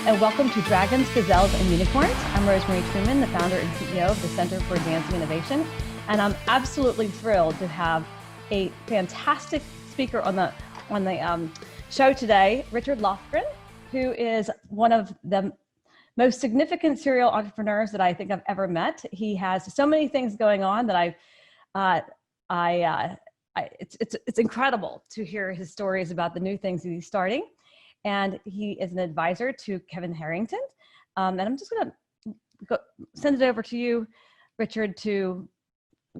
and welcome to Dragons, Gazelles, and Unicorns. I'm Rosemary Truman, the founder and CEO of the Center for Advancing Innovation, and I'm absolutely thrilled to have a fantastic speaker on the show today, Richard Lofgren, who is one of the most significant serial entrepreneurs that I think I've ever met. He has so many things going on that it's incredible to hear his stories about the new things that he's starting. And he is an advisor to Kevin Harrington. And I'm just going to send it over to you, Richard, to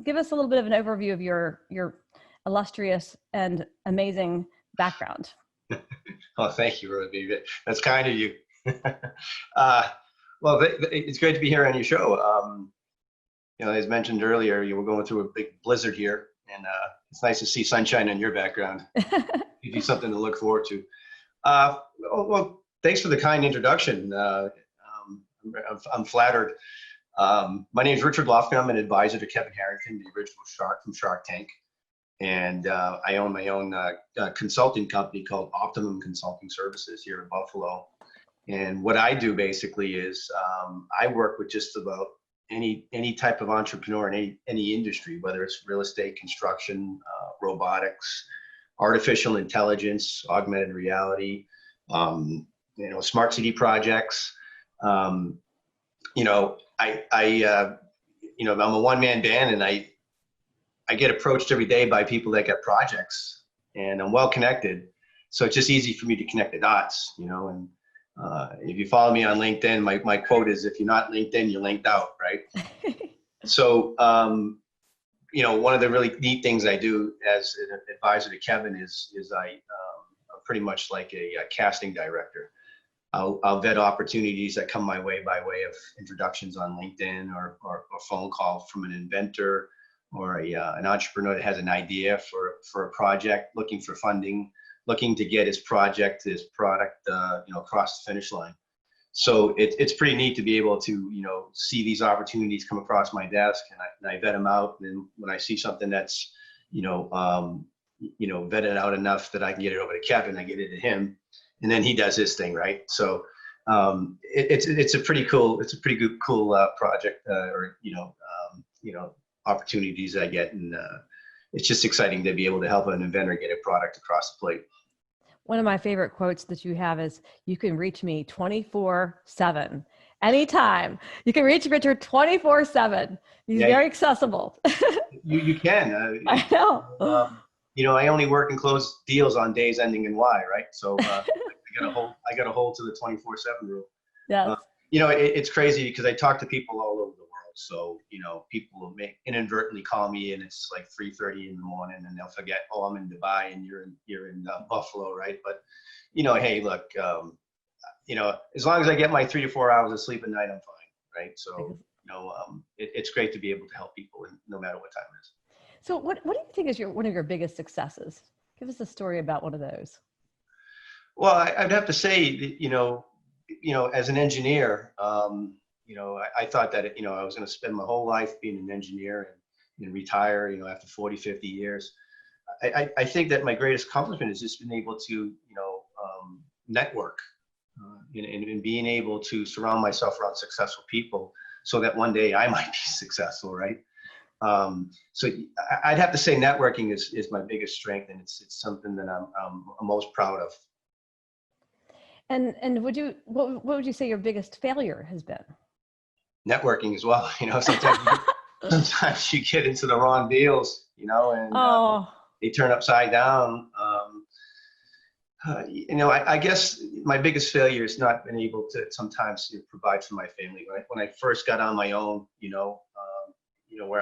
give us a little bit of an overview of your illustrious and amazing background. Oh, thank you, Rosie. That's kind of you. Well, it's great to be here on your show. As mentioned earlier, we're going through a big blizzard here, and it's nice to see sunshine in your background. Give you something to look forward to. Well, thanks for the kind introduction. I'm flattered. My name is Richard Lofgren. I'm an advisor to Kevin Harrington, the original Shark from Shark Tank. And I own my own consulting company called Optimum Consulting Services here in Buffalo. And what I do basically is I work with just about any type of entrepreneur in any industry, whether it's real estate, construction, robotics, artificial intelligence, augmented reality, smart city projects. I'm a one-man band, and I get approached every day by people that got projects, and I'm well connected. So it's just easy for me to connect the dots, and if you follow me on LinkedIn, my quote is, if you're not LinkedIn, you're linked out, right? So, one of the really neat things I do as an advisor to Kevin is I'm pretty much like a casting director. I'll vet opportunities that come my way by way of introductions on LinkedIn or a phone call from an inventor or an entrepreneur that has an idea for a project, looking for funding, looking to get his product across the finish line. So it's pretty neat to be able to see these opportunities come across my desk, and I vet them out. And then when I see something that's vetted out enough that I can get it over to Kevin, I get it to him, and then he does his thing, right? So it's a pretty cool project opportunities I get, and it's just exciting to be able to help an inventor get a product across the plate. One of my favorite quotes that you have is, "You can reach me 24/7, anytime." You can reach Richard 24/7. He's very accessible. You can. I know. I only work and close deals on days ending in Y, right? So I got a hold to the 24/7 rule. Yes. It's crazy because I talk to people all over the world. So, people will inadvertently call me, and it's like 3:30 in the morning, and they'll forget, oh, I'm in Dubai and you're in Buffalo, right? But, hey, look, as long as I get my 3 to 4 hours of sleep at night, I'm fine, right? So, it's great to be able to help people, no matter what time it is. So what do you think is one of your biggest successes? Give us a story about one of those. Well, I'd have to say, as an engineer, I thought that, I was going to spend my whole life being an engineer and retire, after 40, 50 years. I think that my greatest accomplishment is just being able to, network and being able to surround myself around successful people so that one day I might be successful, right? So I'd have to say networking is my biggest strength, and it's something that I'm most proud of. And what would you say your biggest failure has been? Networking as well. Sometimes you get into the wrong deals, and they turn upside down. I guess my biggest failure is not being able to sometimes provide for my family. When I first got on my own, where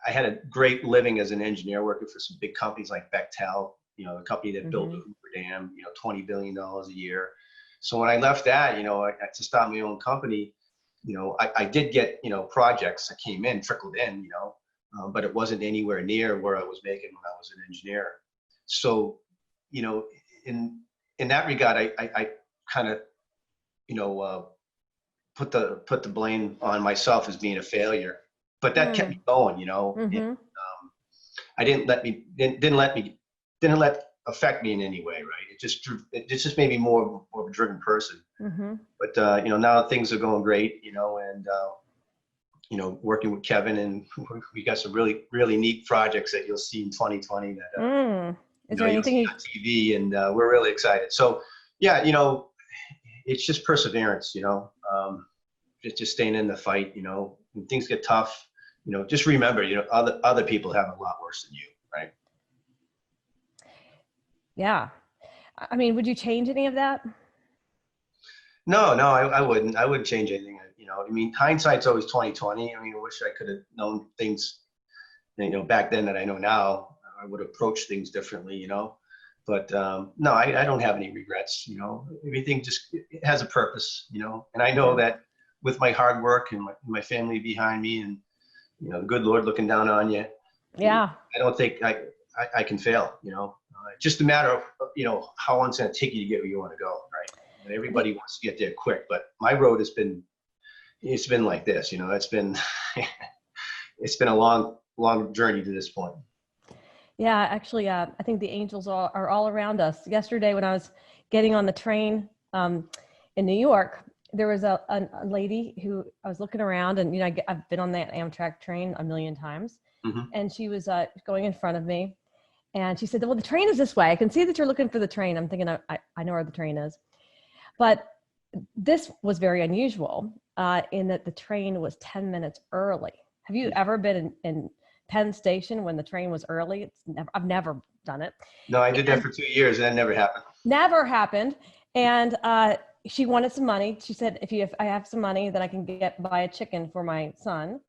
I had a great living as an engineer working for some big companies like Bechtel, the company that built the Hoover Dam, $20 billion a year. So when I left that, to start my own company, I did get, projects that came in, trickled in, but it wasn't anywhere near where I was making when I was an engineer. So, in that regard, I kind of, put the blame on myself as being a failure, but that kept me going, I didn't let affect me in any way, right? It just made me more of a driven person. Mm-hmm. But now things are going great, and working with Kevin, and we got some really, really neat projects that you'll see in 2020 that Is there you'll anything see on TV, and we're really excited. So yeah, it's just perseverance, just staying in the fight, when things get tough, just remember, other people have a lot worse than you, right? Yeah. I mean, would you change any of that? No, I wouldn't. I wouldn't change anything. Hindsight's always 2020. I wish I could have known things, back then that I know now. I would approach things differently, But no, I don't have any regrets. Everything just has a purpose, And I know that with my hard work and my family behind me, and the good Lord looking down on you. Yeah. I don't think I can fail. Just a matter of how long it's going to take you to get where you want to go, right? And everybody wants to get there quick, but my road has been like this. It's been it's been a long journey to this point. Yeah, actually, I think the angels are all around us. Yesterday, when I was getting on the train in New York, there was a lady who I was looking around, and I've been on that Amtrak train a million times, and she was going in front of me, and she said, "Well, the train is this way. I can see that you're looking for the train." I'm thinking, I know where the train is, but this was very unusual in that the train was 10 minutes early. Have you ever been in Penn Station when the train was early? I've never done it. No, I did that for 2 years, and that never happened. Never happened. And she wanted some money. She said, if I have some money, then I can buy a chicken for my son.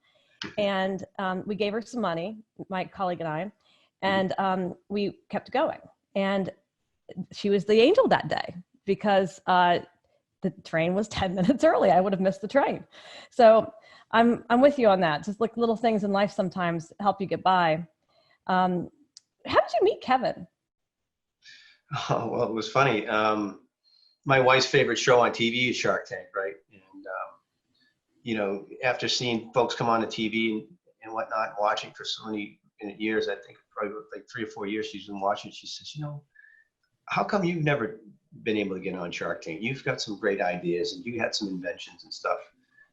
And we gave her some money, my colleague and I, and we kept going. And she was the angel that day because the train was 10 minutes early. I would have missed the train. So I'm with you on that. Just like little things in life sometimes help you get by. How did you meet Kevin? Oh, well, it was funny. My wife's favorite show on TV is Shark Tank, right? And, after seeing folks come on the TV and whatnot, and watching for so many years, I think probably like 3 or 4 years she's been watching, she says, how come you've never been able to get on Shark Tank? You've got some great ideas, and you had some inventions and stuff.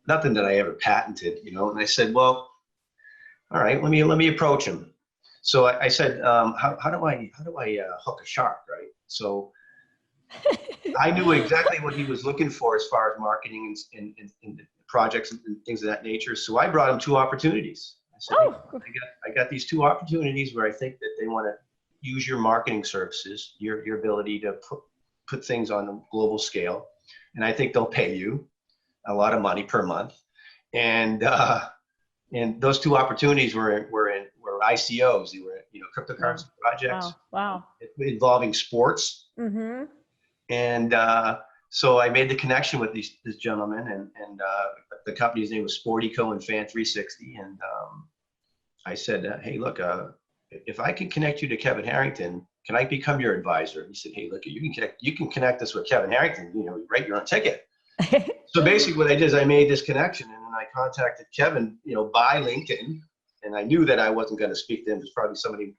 Nothing that I ever patented, And I said, well, all right, let me approach him. So I said, how do I hook a shark, right? So I knew exactly what he was looking for as far as marketing and projects and things of that nature. So I brought him 2 opportunities. I said, I got these 2 opportunities where I think that they want to use your marketing services, your ability to put things on a global scale, and I think they'll pay you a lot of money per month. And those 2 opportunities were ICOs. They were cryptocurrency projects. Wow. Involving sports. Mm-hmm. And so I made the connection with this gentleman, and the company's name was Sportico and Fan 360. And I said, hey, look, if I can connect you to Kevin Harrington, can I become your advisor? He said, hey, look, you can connect us with Kevin Harrington, write your own ticket. So basically what I did is I made this connection, and then I contacted Kevin, by LinkedIn, and I knew that I wasn't going to speak to him. There's probably somebody,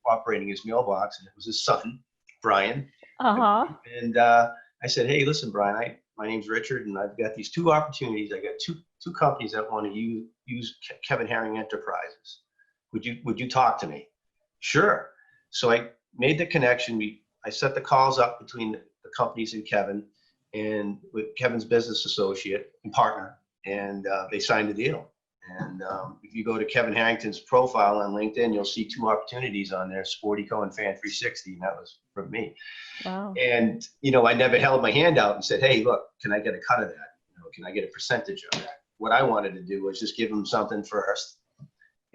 operating his mailbox, and it was his son, Brian. And I said, hey, listen, Brian, my name's Richard, and I've got these 2 opportunities. I got two companies that want to use Kevin Harrington Enterprises. Would you talk to me? Sure. So I made the connection. I set the calls up between the companies and Kevin, and with Kevin's business associate and partner, and they signed the deal. And if you go to Kevin Harrington's profile on LinkedIn, you'll see 2 opportunities on there, Sportico and Fan 360, and that was from me. Wow. And, I never held my hand out and said, hey, look, can I get a cut of that? Can I get a percentage of that? What I wanted to do was just give them something first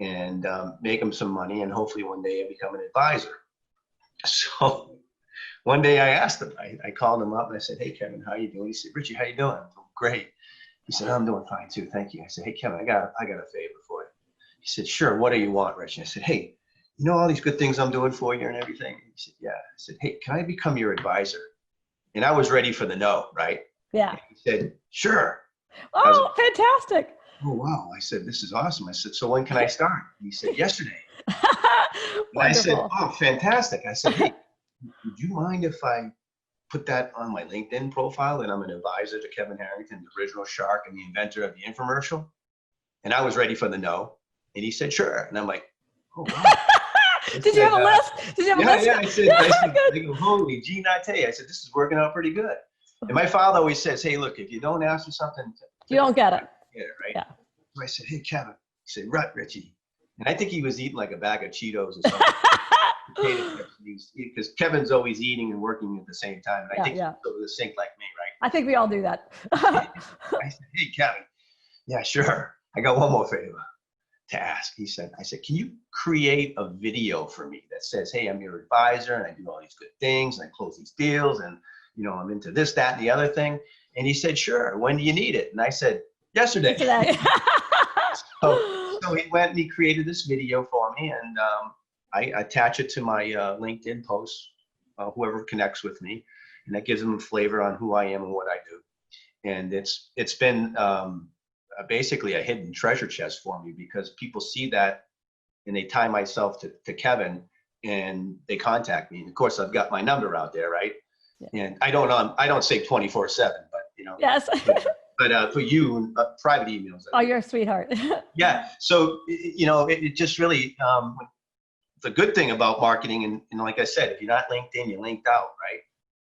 and make them some money, and hopefully one day I become an advisor. So one day I asked him, I called him up and I said, hey, Kevin, how you doing? He said, Richie, how you doing? I'm doing great. He said, I'm doing fine too, thank you. I said, hey, Kevin, I got a favor for you. He said, sure, what do you want, Richie? I said, hey, all these good things I'm doing for you and everything? He said, yeah. I said, hey, can I become your advisor? And I was ready for the no, right? Yeah. And he said, sure. Oh, fantastic. Oh, wow. I said, this is awesome. I said, so when can I start? And he said, yesterday. And I said, oh, fantastic. I said, hey, would you mind if I put that on my LinkedIn profile, and I'm an advisor to Kevin Harrington, the original Shark and the inventor of the infomercial? And I was ready for the no. And he said, sure. And I'm like, oh, wow. Did you have a list? Did you have a list? Yeah, I go, holy gee, not tell you. I said, this is working out pretty good. And my father always says, hey, look, if you don't ask for something, you don't get it. Right? Yeah. So I said, hey, Kevin. He said, Richie. And I think he was eating like a bag of Cheetos or something. Because Kevin's always eating and working at the same time. And I think he's over the sink like me, right? I think we all do that. I said, hey, Kevin. Yeah, sure. I got one more favor to ask. I said, can you create a video for me that says, hey, I'm your advisor and I do all these good things and I close these deals and, you know, I'm into this, that, and the other thing. And he said, sure. When do you need it? And I said, yesterday. So he went and he created this video for me, and I attach it to my LinkedIn posts, whoever connects with me, and that gives them a flavor on who I am and what I do. And it's been basically a hidden treasure chest for me, because people see that and they tie myself to Kevin and they contact me. And of course, I've got my number out there, right? Yeah. And I don't say 24/7, but you know. Yes. But for you, private emails. Oh, you're a sweetheart. Yeah. So, you know, it just really, the good thing about marketing, and like I said, if you're not linked in, you're linked out, right?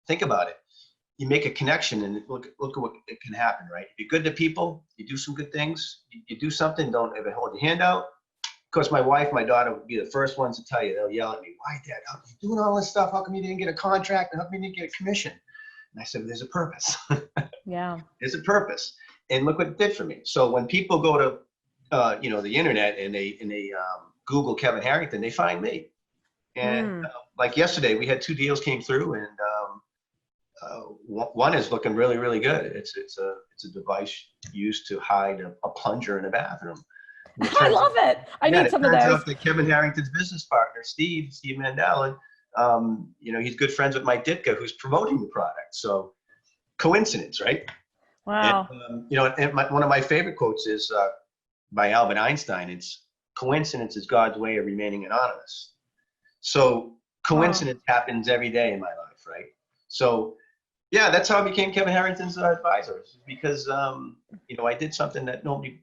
Think about it. You make a connection and look at what it can happen, right? If you're good to people, you do some good things, you do something, don't ever hold your hand out. Of course, my wife, my daughter would be the first ones to tell you. They'll yell at me, why, Dad, how come you doing all this stuff? How come you didn't get a contract? And how come you didn't get a commission? And I said, there's a purpose. Yeah. There's a purpose. And look what it did for me. So when people go to, you know, the internet and they Google Kevin Harrington, they find me. And like yesterday, we had 2 deals came through, and one is looking really, really good. It's a device used to hide a plunger in a bathroom. I love it. I need some of those. It turns out that Kevin Harrington's business partner, Steve Mandel, you know, he's good friends with Mike Ditka, who's promoting the product. So coincidence, right? Wow. And, you know, and one of my favorite quotes is by Albert Einstein. It's coincidence is God's way of remaining anonymous. So coincidence happens every day in my life, right? So yeah, that's how I became Kevin Harrington's advisor, because you know, I did something that nobody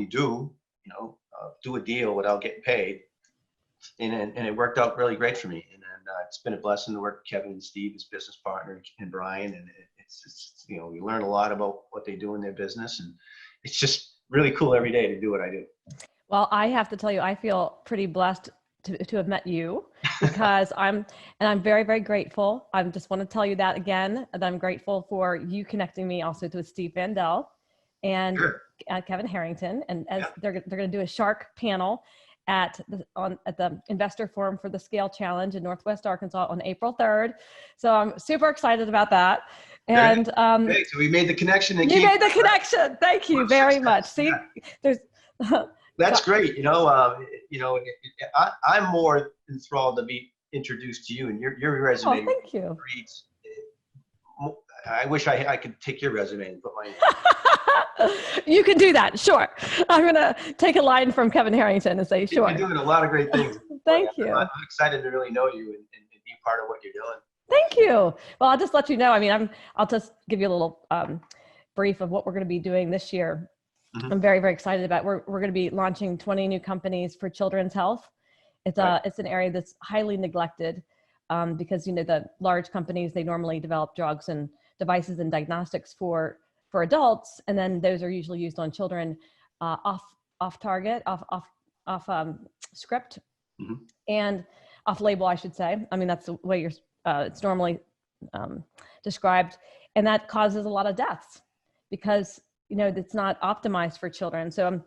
do, you know, do a deal without getting paid, and it worked out really great for me. And then it's been a blessing to work with Kevin and Steve, his business partner, and Brian, and it's you know, we learn a lot about what they do in their business, and it's just really cool every day to do what I do. Well, I have to tell you, I feel pretty blessed to have met you, because I'm very, very grateful. I just want to tell you that again, that I'm grateful for you connecting me also to Steve Mandel and Kevin Harrington. And as they're going to do a Shark panel at the Investor Forum for the Scale Challenge in Northwest Arkansas on April 3rd. So I'm super excited about that. And hey, so we made the connection. You made the connection. Thank you very much. See, there's. That's great. You know, I'm more enthralled to be introduced to you, and your resume. Oh, thank you. Reads, I wish I could take your resume and put mine. You can do that. Sure. I'm going to take a line from Kevin Harrington and say, sure. You're doing a lot of great things. Thank you. I'm excited to really know you and be part of what you're doing. Thank you. Well, I'll just let you know. I mean, I'll just give you a little brief of what we're going to be doing this year. Mm-hmm. I'm very, very excited about. We're going to be launching 20 new companies for children's health. It's it's an area that's highly neglected, because, you know, the large companies, they normally develop drugs and devices and diagnostics for adults, and then those are usually used on children off target, off script, and off label, I should say. I mean, that's the way it's normally described, and that causes a lot of deaths because, you know, it's not optimized for children. So,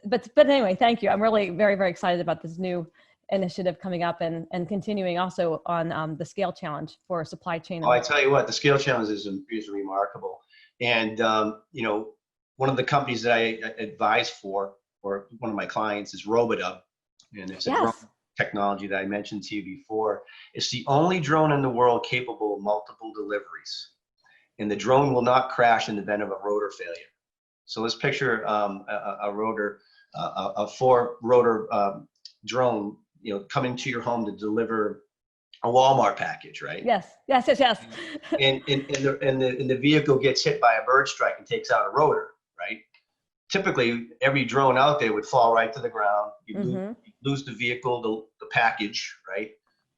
but anyway, thank you. I'm really very, very excited about this new initiative coming up and continuing also on the Scale Challenge for supply chain. Oh, I tell you what, the Scale Challenge is remarkable. And, you know, one of the companies that I advise for, or one of my clients, is Robonaut. And it's a drone technology that I mentioned to you before. It's the only drone in the world capable of multiple deliveries. And the drone will not crash in the event of a rotor failure. So let's picture a 4-rotor drone, you know, coming to your home to deliver a Walmart package, right? Yes, yes, yes, yes. And the vehicle gets hit by a bird strike and takes out a rotor, right? Typically, every drone out there would fall right to the ground. You lose the vehicle, the package, right?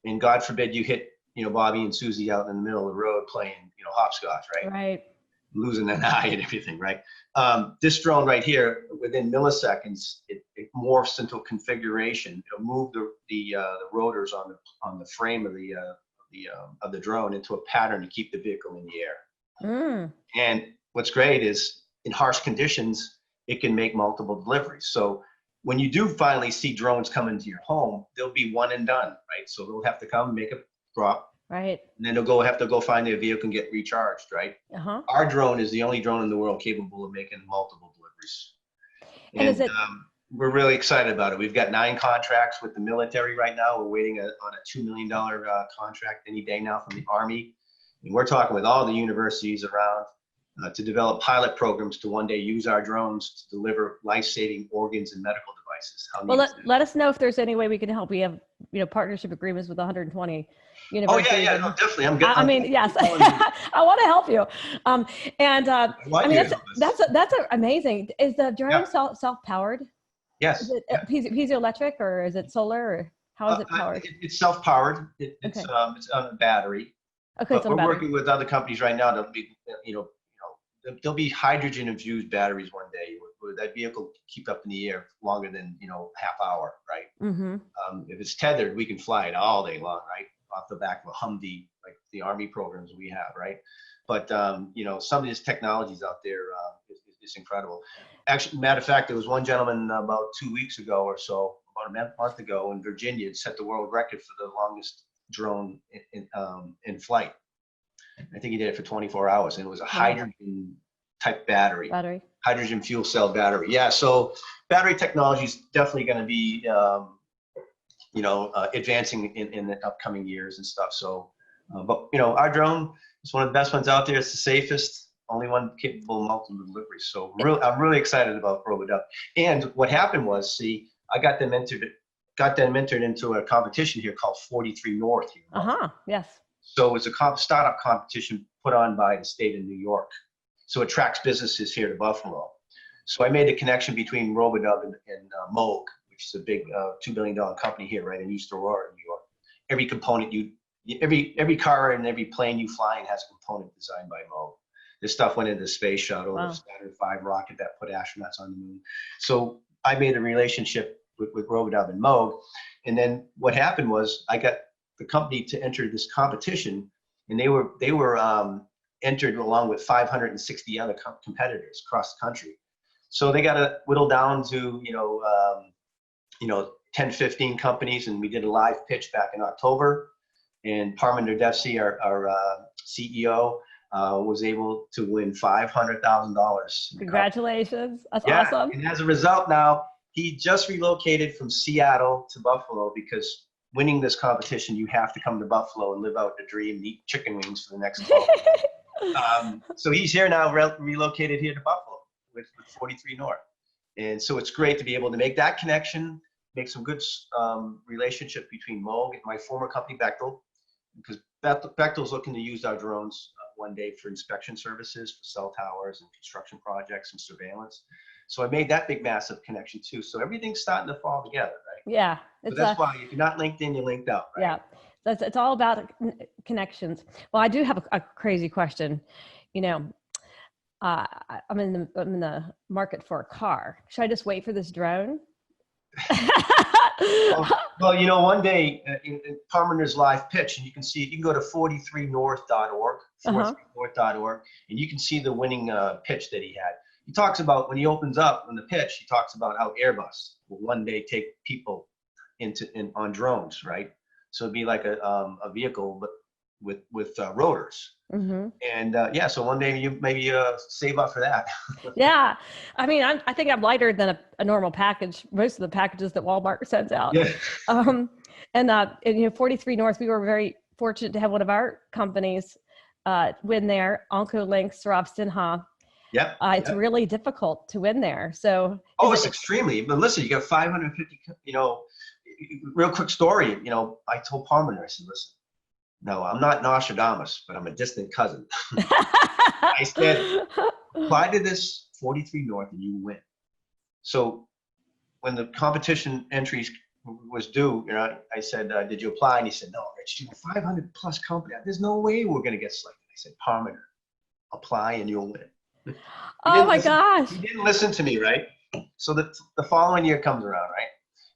And God forbid you hit, Bobby and Susie out in the middle of the road playing, hopscotch, right? Right. Losing an eye and everything, right? This drone right here, within milliseconds, it morphs into a configuration. It'll move the rotors on the frame of the drone into a pattern to keep the vehicle in the air. And what's great is in harsh conditions, it can make multiple deliveries. So when you do finally see drones come into your home, they'll be one and done, right? So they'll have to come, make a drop, right, and then they'll have to go find their vehicle and get recharged, right? Our drone is the only drone in the world capable of making multiple deliveries. And we're really excited about it. We've got 9 contracts with the military right now. We're waiting on a $2 million contract any day now from the Army. And we're talking with all the universities around to develop pilot programs to one day use our drones to deliver life-saving organs and medical devices. Well, let us know if there's any way we can help. We have, partnership agreements with 120 universities. Oh yeah, no, definitely. Yes, I want to help you. That's amazing. Is the drone self-powered? Yes. Is it piezoelectric or is it solar, or how is it powered? It's self-powered. It's on a battery. Okay, but we're working with other companies right now to be, there'll be hydrogen infused batteries one day where that vehicle keep up in the air longer than half hour, right? If it's tethered, we can fly it all day long, right? Off the back of a Humvee, like the Army programs we have, right? But some of these technologies out there is incredible. Actually, matter of fact, there was one gentleman about 2 weeks ago or so, about a month ago in Virginia, it set the world record for the longest drone in flight. I think he did it for 24 hours, and it was a hydrogen type battery. Hydrogen fuel cell battery. Yeah, so battery technology is definitely going to be, advancing in the upcoming years and stuff. So, but our drone is one of the best ones out there. It's the safest, only one capable of multiple deliveries. So I'm really excited about Robonaut. And what happened was, I got them entered into a competition here called 43 North here. Yes. So it's a startup competition put on by the state of New York. So it attracts businesses here to Buffalo. So I made the connection between Robonaut and Moog, which is a big $2 billion company here, right in East Aurora, New York. Every component every car and every plane you fly in has a component designed by Moog. This stuff went into the space shuttle, the Saturn V rocket that put astronauts on the moon. So I made a relationship with Robonaut and Moog. And then what happened was I got the company to enter this competition, and they were entered along with 560 other competitors across the country. So they got to whittle down to 10, 15 companies, and we did a live pitch back in October. And Parminder Devsi, our CEO, was able to win $500,000. Congratulations! That's awesome. And as a result, now he just relocated from Seattle to Buffalo because winning this competition, you have to come to Buffalo and live out the dream and eat chicken wings for the next 12. So he's here now, relocated here to Buffalo with 43 North. And so it's great to be able to make that connection, make some good relationship between Moog and my former company, Bechtel, because Bechtel's looking to use our drones one day for inspection services, for cell towers and construction projects and surveillance. So I made that big, massive connection too. So everything's starting to fall together, right? Yeah. So that's why if you're not linked in, you're linked out, right? Yeah. It's all about connections. Well, I do have a crazy question. I'm in the market for a car. Should I just wait for this drone? Well, one day in Parminder's live pitch, and you can go to 43north.org, 43north.org, and you can see the winning pitch that he had. He talks about when he opens up on the pitch, he talks about how Airbus will one day take people on drones, right? So it'd be like a vehicle, but with rotors. And so one day you maybe save up for that. Yeah, I mean, I think I'm lighter than a normal package. Most of the packages that Walmart sends out. Yeah. And 43 North, we were very fortunate to have one of our companies win there. OncoLinks, Rob Sinha. Yep. It's really difficult to win there. So. It's extremely. But listen, you got 550. Real quick story. I told Parminder, I said, listen, no, I'm not Nostradamus, but I'm a distant cousin. I said, apply to this 43 North and you win. So when the competition entries was due, I said, did you apply? And he said, no, Rich, you're a 500 plus company. There's no way we're going to get selected. I said, Parmeter, apply and you'll win. Oh my gosh. He didn't listen to me, right? So the following year comes around, right?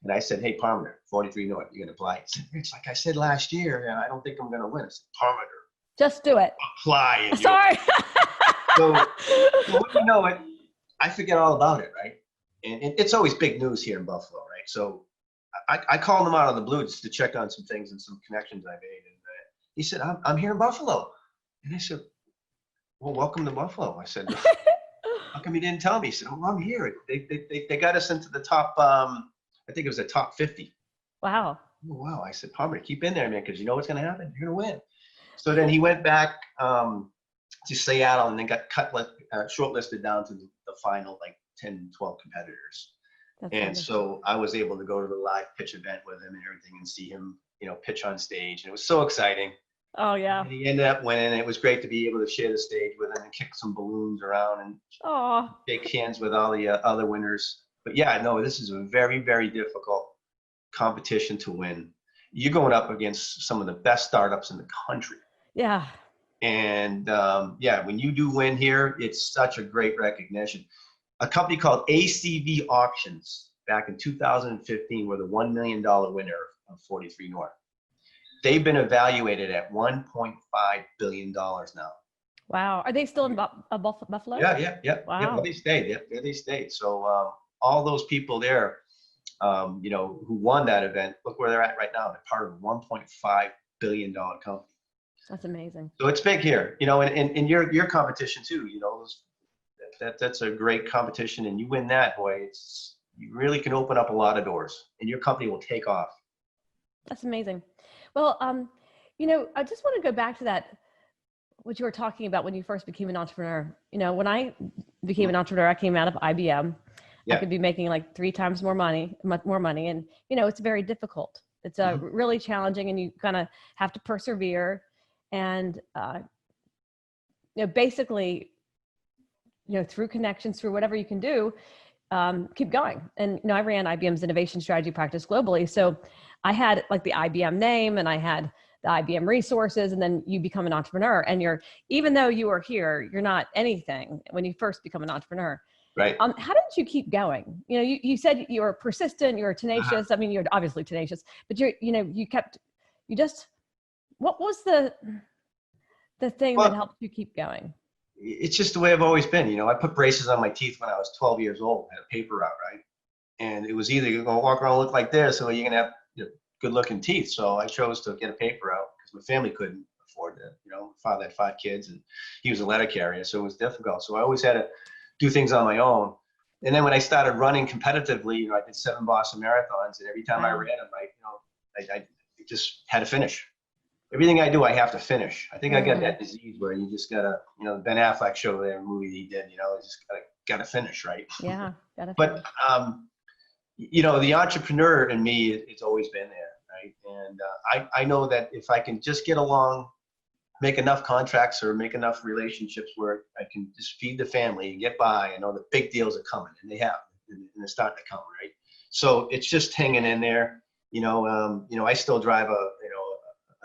And I said, hey, Parmeter, 43 North, you're going to apply. He said, Rich, like I said last year, I don't think I'm going to win. I said, Parmeter, just do it. apply. And sorry. So when you know it, I forget all about it, right? And it's always big news here in Buffalo, right? So I called him out on the blue just to check on some things and some connections I made. And he said, I'm here in Buffalo. And I said, well, welcome to Buffalo. I said, how come you didn't tell me? He said, oh, I'm here. They got us into the top, I think it was the top 50. Wow. Oh, wow. I said, Palmer, keep in there, man, because you know what's going to happen. You're going to win. So then he went back to Seattle and then got shortlisted down to the final, like 10, 12 competitors. That's and wonderful. So I was able to go to the live pitch event with him and everything and see him, pitch on stage. And it was so exciting. Oh, yeah. And he ended up winning. It was great to be able to share the stage with him and kick some balloons around and shake hands with all the other winners. But yeah, no, this is a very, very difficult competition to win. You're going up against some of the best startups in the country. Yeah. And when you do win here, it's such a great recognition. A company called ACV Auctions back in 2015 were the $1 million winner of 43 North. They've been evaluated at $1.5 billion now. Wow. Are they still in Buffalo? Yeah. Wow. Yeah, they stayed. Yeah, they stayed. So all those people there, who won that event, look where they're at right now. They're part of a $1.5 billion company. That's amazing. So it's big here, and your competition too, that's a great competition, and you win that, boy, you really can open up a lot of doors and your company will take off. That's amazing. Well, I just want to go back to that, what you were talking about when you first became an entrepreneur. When I became an entrepreneur, I came out of IBM. Yeah. I could be making like 3 times more money. And, it's very difficult. It's really challenging, and you kind of have to persevere and, basically, through connections, through whatever you can do, keep going. And, I ran IBM's innovation strategy practice globally. So I had like the IBM name and I had the IBM resources, and then you become an entrepreneur, and even though you are here, you're not anything when you first become an entrepreneur. Right. How did you keep going? You said you were persistent, you were tenacious. I mean, you're obviously tenacious, but what was the thing that helped you keep going? It's just the way I've always been. I put braces on my teeth when I was 12 years old, had a paper route, right? And it was either you're going to walk around and look like this, or you're going to have good looking teeth. So I chose to get a paper route because my family couldn't afford it. My father had 5 kids and he was a letter carrier. So it was difficult. So I always had to do things on my own. And then when I started running competitively, I did 7 Boston marathons, and every time I ran them, I just had to finish. Everything I do, I have to finish. I think I got that disease where you just gotta, Ben Affleck show there, movie he did, just gotta finish, right? Yeah, gotta. But the entrepreneur in me, it's always been there, right? And I know that if I can just get along, make enough contracts or make enough relationships where I can just feed the family and get by, I know the big deals are coming, and they have, and they're starting to come, right? So it's just hanging in there. I still drive a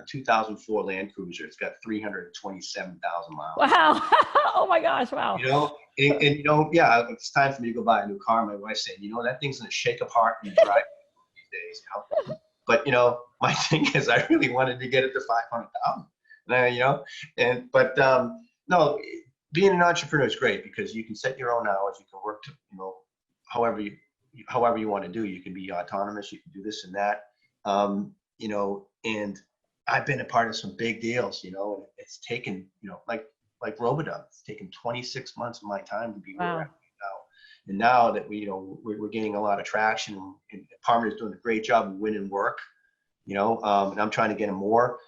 2004 Land Cruiser. It's got 327,000 miles. Wow. Oh my gosh. Wow. It's time for me to go buy a new car. My wife's saying, that thing's going to shake apart when you drive these days, But, my thing is I really wanted to get it to 500,000. No, being an entrepreneur is great because you can set your own hours. You can work to, however you want to do. You can be autonomous. You can do this and that. And I've been a part of some big deals, and it's taken, like Robonaut, it's taken 26 months of my time to be where I'm at now. And now that we're gaining a lot of traction, and Parmer's doing a great job of winning work, and I'm trying to get him more.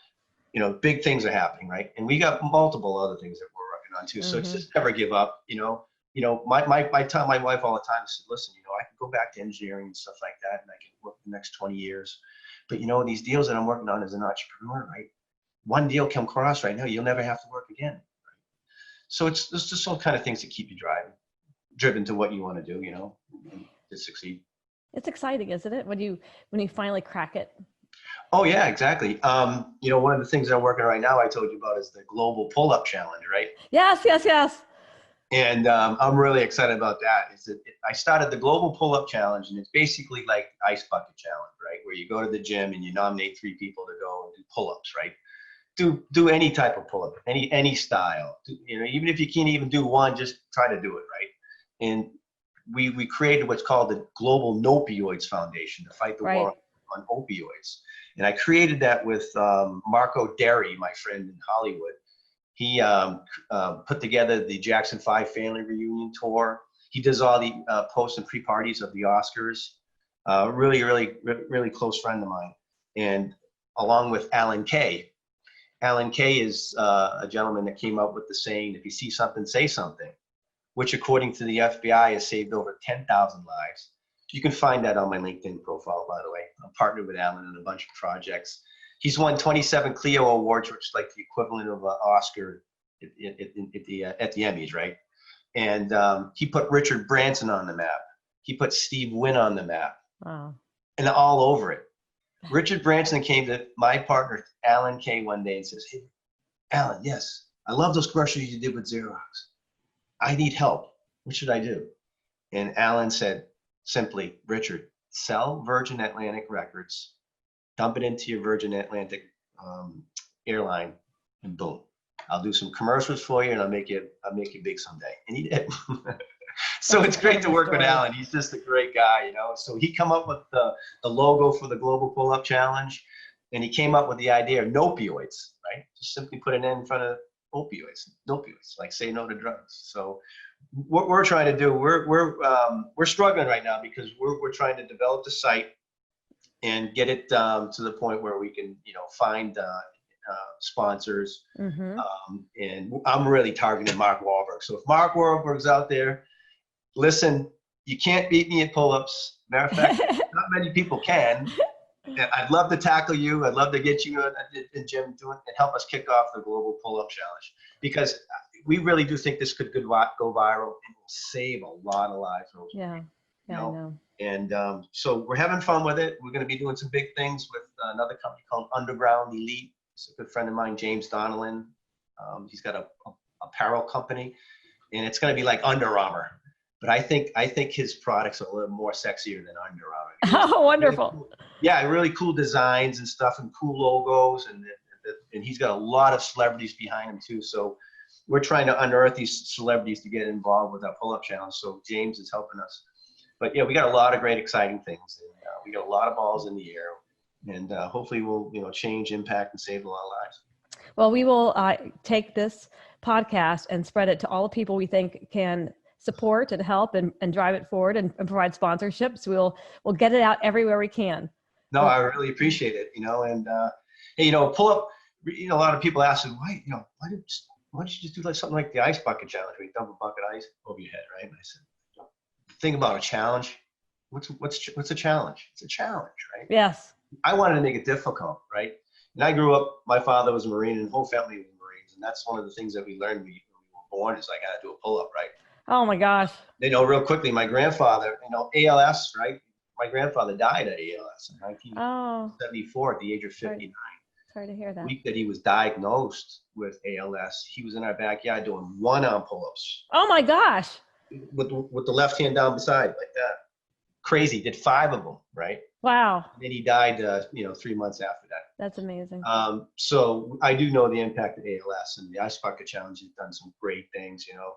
Big things are happening, right? And we got multiple other things that we're working on too. So it's just never give up. I tell my wife all the time, I said, listen, I can go back to engineering and stuff like that, and I can work the next 20 years. But these deals that I'm working on as an entrepreneur, right? one deal come across right now, you'll never have to work again. So it's just all kind of things that keep you driven to what you want to do, you know, to succeed. It's exciting, isn't it? When you finally crack it. Oh yeah, exactly. You know, one of the things that I'm working on right now, I told you about, is the global pull-up challenge, right? Yes. And I'm really excited about that. I started the global pull-up challenge, and it's basically like ice bucket challenge, right? Where you go to the gym and you nominate 3 people to go and do pull-ups, right? Do any type of pull-up, any style. You know, even if you can't even do one, just try to do it, right? And we created what's called the Global No-Opioids Foundation to fight the war on opioids. And I created that with Marco Derry, my friend in Hollywood. He put together the Jackson 5 family reunion tour. He does all the post and pre-parties of the Oscars. Really close friend of mine. And along with Alan Kay. Alan Kay is a gentleman that came up with the saying, if you see something, say something, which according to the FBI has saved over 10,000 lives. You can find that on my LinkedIn profile, by the way. I'm partnered with Alan in a bunch of projects. He's won 27 Clio Awards, which is like the equivalent of an Oscar at the Emmys, right? And he put Richard Branson on the map. He put Steve Wynn on the map. Wow. And all over it. Richard Branson came to my partner, Alan Kay, one day and says, hey, Alan, yes, I love those commercials you did with Xerox. I need help. What should I do? And Alan said, simply, Richard, sell Virgin Atlantic Records, dump it into your Virgin Atlantic airline, and boom, I'll do some commercials for you, and I'll make you big someday. And he did. So it's great to work with Alan. He's just a great guy, you know. So he come up with the logo for the Global Pull-Up Challenge, and he came up with the idea of no-opioids, right? Just simply put an N in front of opioids, no-opioids, like say no to drugs. So what we're trying to do, we're struggling right now because we're trying to develop the site and get it to the point where we can, you know, find sponsors. Mm-hmm. And I'm really targeting Mark Wahlberg. So if Mark Wahlberg's out there, listen, you can't beat me at pull-ups. Matter of fact, not many people can. And I'd love to tackle you. I'd love to get you in gym doing and help us kick off the Global Pull-Up Challenge, because we really do think this could go viral and will save a lot of lives. Yeah, I know. And so we're having fun with it. We're going to be doing some big things with another company called Underground Elite. It's a good friend of mine, James Donnellan. He's got a apparel company, and it's going to be like Under Armour. But I think his products are a little more sexier than Under Armour. Oh, wonderful. Really cool, yeah, really cool designs and stuff and cool logos. And he's got a lot of celebrities behind him too. So we're trying to unearth these celebrities to get involved with our pull-up challenge. So James is helping us. But yeah, we got a lot of great, exciting things. And we got a lot of balls in the air. And hopefully we'll, you know, change, impact, and save a lot of lives. Well, we will take this podcast and spread it to all the people we think can support and help and drive it forward and provide sponsorships. We'll get it out everywhere we can. No, I really appreciate it, you know, and hey, you know, pull up, you know, a lot of people ask me, why don't you just do like something like the ice bucket challenge where you dump a bucket of ice over your head, right? And I said, think about a challenge. What's a challenge? It's a challenge, right? Yes. I wanted to make it difficult, right? And I grew up, my father was a Marine and the whole family was Marines. And that's one of the things that we learned when we were born is I got to do a pull-up, right? Oh my gosh. You know, real quickly, my grandfather, you know, ALS, right? My grandfather died of ALS in 1974 at the age of 59. Sorry to hear that. The week that he was diagnosed with ALS, he was in our backyard doing one-arm pull-ups. Oh my gosh. With the left hand down beside like that. Crazy. Did 5 of them, right? Wow. And then he died, 3 months after that. That's amazing. So I do know the impact of ALS, and the Ice Bucket Challenge has done some great things, you know.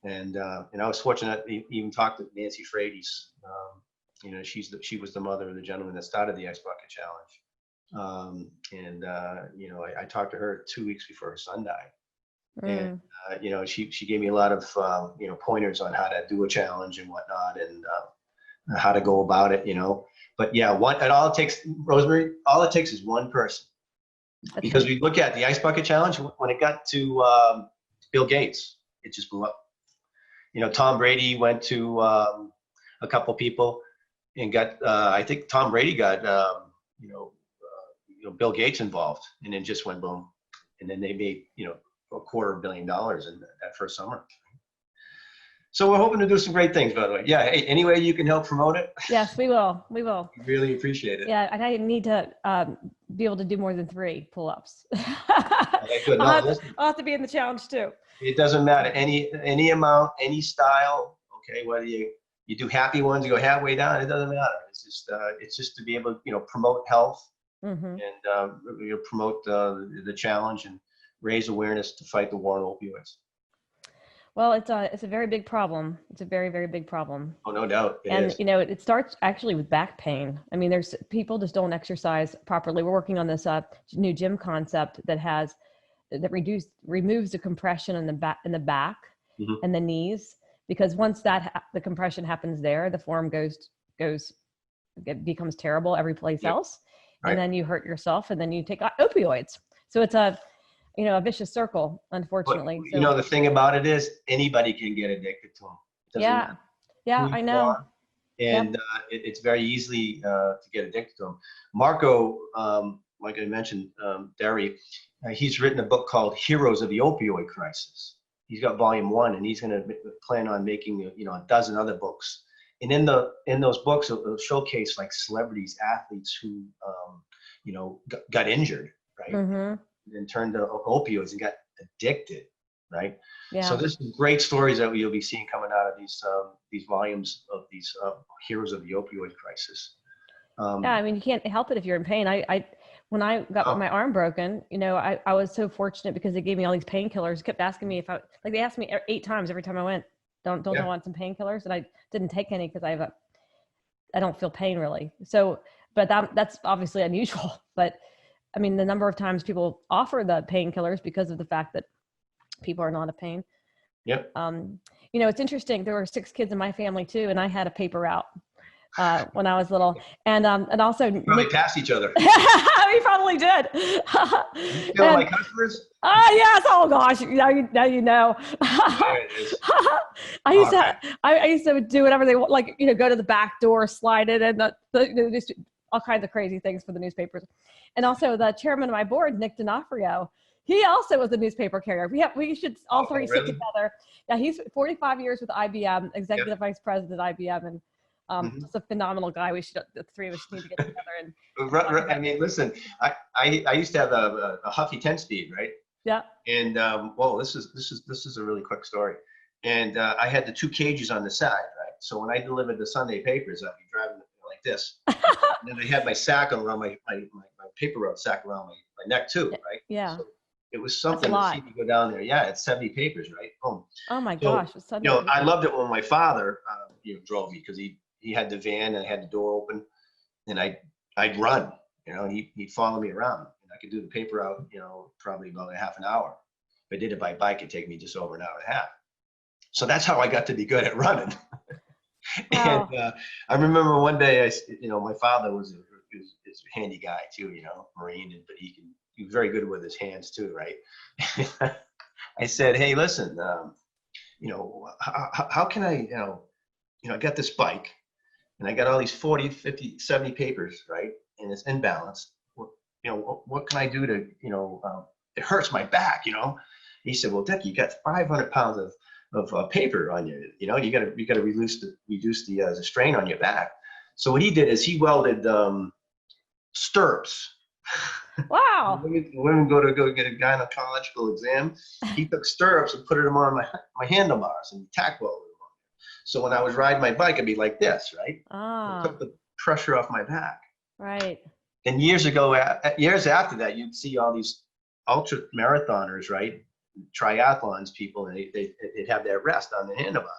And I was fortunate to even talk to Nancy Frates. You know, she was the mother of the gentleman that started the Ice Bucket Challenge. You know, I talked to her 2 weeks before her son died. And you know, she gave me a lot of you know, pointers on how to do a challenge and whatnot, and how to go about it, you know. But yeah, all it takes, Rosemary, all it takes is one person. Because we look at the Ice Bucket Challenge, when it got to Bill Gates, it just blew up. You know, Tom Brady went to a couple people and got, I think Tom Brady got, Bill Gates involved, and then just went boom. and then they made, $250 million in that first summer. So we're hoping to do some great things, by the way. Yeah. Hey, any way you can help promote it? Yes, we will. We will. Really appreciate it. Yeah, and I need to be able to do more than 3 pull-ups. Okay, good. No, I'll have to be in the challenge too. it doesn't matter. Any amount, any style. Okay, whether you do happy ones, you go halfway down. It doesn't matter. It's just to be able to promote health Mm-hmm. and promote the challenge and raise awareness to fight the war on opioids. Well, it's a very big problem. It's a very, very big problem. Oh, no doubt. And it starts actually with back pain. I mean, there's people just don't exercise properly. We're working on this new gym concept that removes the compression in the back Mm-hmm. and the knees, because once the compression happens there, the form becomes terrible every place else, right. And then you hurt yourself, and then you take opioids. So it's a vicious circle, unfortunately. But, the thing about it is anybody can get addicted to them. Doesn't matter I know. And it's very easily to get addicted to them. Marco, like I mentioned, Derry, he's written a book called Heroes of the Opioid Crisis. He's got volume 1, and he's going to plan on making a dozen other books. And in those books, it'll showcase like celebrities, athletes who got injured, right? Mm-hmm. And turned to opioids and got addicted, right? Yeah. So there's some great stories that you'll be seeing coming out of these volumes of these Heroes of the Opioid Crisis. Yeah, I mean, you can't help it if you're in pain. When I got my arm broken, I was so fortunate because they gave me all these painkillers. Kept asking me they asked me 8 times every time I went, don't I want some painkillers? And I didn't take any because I don't feel pain really. So, but that's obviously unusual. But I mean, the number of times people offer the painkillers because of the fact that people are not in pain. Yep. It's interesting. There were 6 kids in my family too, and I had a paper route when I was little, and also probably passed each other. We probably did. You feel my customers? Yes. Oh gosh. Now you know. There it is. I used to do whatever they want, like go to the back door, slide it, and just all kinds of crazy things for the newspapers. And also the chairman of my board, Nick D'Onofrio, he also was a newspaper carrier. We should all 3 sit together. Yeah, he's 45 years with IBM, executive vice president at IBM, and just a phenomenal guy. The 3 of us need to get together. And I mean, listen, I used to have a Huffy 10-speed, right? Yeah. And this is a really quick story. And I had the 2 cages on the side, right? So when I delivered the Sunday papers, I'd be driving like this. And then I had my sack around my paper route sack around my neck too, right? Yeah. So it was something to see me go down there. Yeah, it's 70 papers, right? Boom. Oh my gosh. I loved it when my father drove me, because he had the van and I had the door open, and I'd run. He'd follow me around, and I could do the paper route, probably about a half an hour. If I did it by bike, it'd take me just over an hour and a half. So that's how I got to be good at running. Wow. And I remember one day, my father was a handy guy too, Marine, but he was very good with his hands too, right? I said, hey, listen, how can I got this bike, and I got all these 40, 50, 70 papers, right? And it's imbalanced. What can I do to, it hurts my back, He said, well, Dick, you got 500 pounds of paper on you. You got to reduce the strain on your back. So what he did is he welded stirrups. Wow. Women go get a gynecological exam. He took stirrups and put them on my handlebars and tack welded them on. So when I was riding my bike, I'd be like this, right? It took the pressure off my back. Right. And years after that, you'd see all these ultra marathoners, right? Triathlons people, and they'd have their rest on the handlebars,